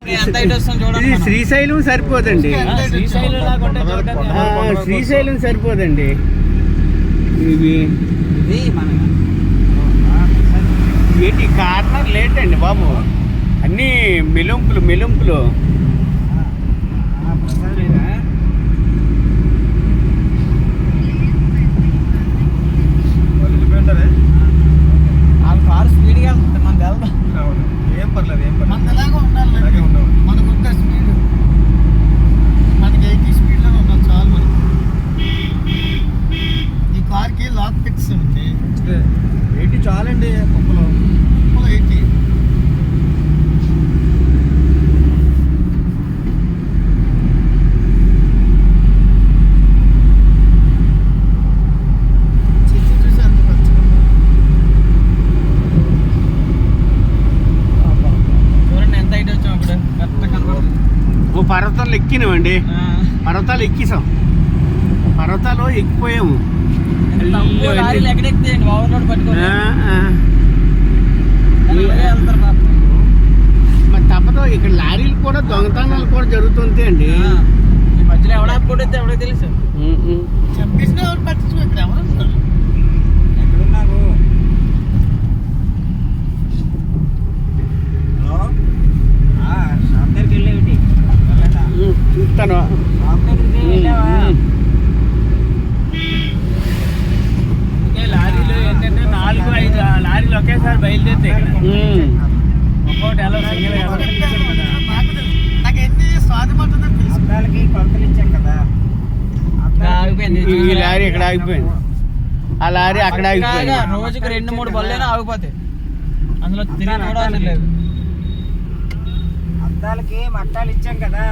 ఇది శ్రీశైలం సరిపోదండి, శ్రీశైలం సరిపోదండి. ఇవి ఏంటి కార్నర్ లేట్ అండి బాబు, అన్నీ మెలుంపులు. కారు స్పీడ్గా వెళ్తుంది, మనది వెళ్దాం. ఏం పర్లేదు, మనలాగా ఉండాలి, మనకు ఉంటే స్పీడ్, మనకి 80 స్పీడ్లో ఉన్నాం చాలు. మనకి ఈ కార్కి లాక్ పిక్స్ ఉంది, 80 చాలండి. పంపులో 80. పర్వతాలు ఎక్కినామండి, పర్వతాలు ఎక్కిసాం, పర్వతాలు ఎక్కిపోయాము. మరి తప్పదు, ఇక్కడ లారీలు కూడా దొంగతనాలు కూడా జరుగుతుంది అండి. ఈ మధ్యలో ఎవడో తెలుసు చంపేసిన ఎవరు పట్టించుకో, ఇక్కడ ఎవరు ఎక్కడున్నావు? షాప్ దగ్గరికి వెళ్ళేవి చూస్తాను. లారీలు ఏంటంటే 4-5 లారీలు ఒకేసారి బయలుదేరితే ఒక్కొక్కటి ఎలా నాకు ఎన్ని స్వాదిపడుతుందో తెలుసు. అద్దాలకి కొలతలు ఇచ్చాం కదా, ఈ లారీ ఇక్కడ ఆగిపోయింది, ఆ లారీ అక్కడ ఆగిపోయింది. రోజుకి 2-3 బళ్ళైనా ఆగిపోతాయి, అందులో తిరిగి కూడా లేదు. అద్దాలకి మట్టాలు ఇచ్చాం కదా,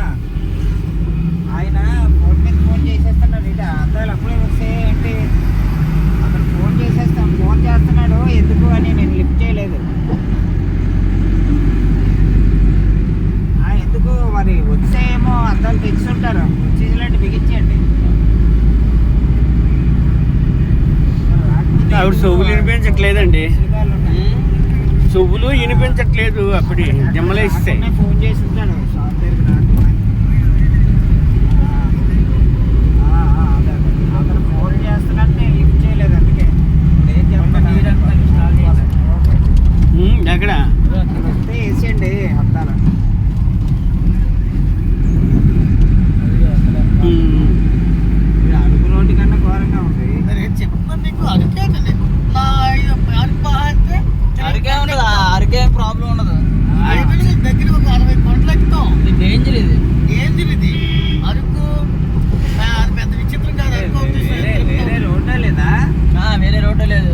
ఆయన ఫోన్ మీద ఫోన్ చేసేస్తున్నాడు. ఇట అద్దాలు అప్పుడే వస్తే ఏంటి, అతను ఫోన్ చేస్తున్నాడు ఎందుకు అని నేను లిఫ్ట్ చేయలేదు. ఎందుకు మరి వస్తే ఏమో అద్దాలు తెచ్చుంటారు, వచ్చేసినట్టు బిగించండి. ఆవిడ చెవులు వినిపించట్లేదండి, చెవులు వినిపించట్లేదు, అప్పుడు జమ్మలేస్తే ఫోన్ చేస్తున్నాడు షాప్ దగ్గర. అతను ఫోన్ చేస్తున్నట్టు నేను లిఫ్ట్ చేయలేదు, అందుకే ఏం చెప్తాను. ఎక్కడ వస్తే వేసేయండి అద్దాల. అడుగు రోడ్డు కన్నా ఘోరంగా ఉంది. చెప్తున్నాను నీకు, అరికే ప్రాబ్లం ఉండదు. దగ్గర ఒక 60 కొండలు ఎక్కుతాం. డేంజర్ ఇది అరకు, అది పెద్ద విచిత్రం కాదు. వేరే రోడ్డే లేదా? వేరే రోడ్డే లేదు.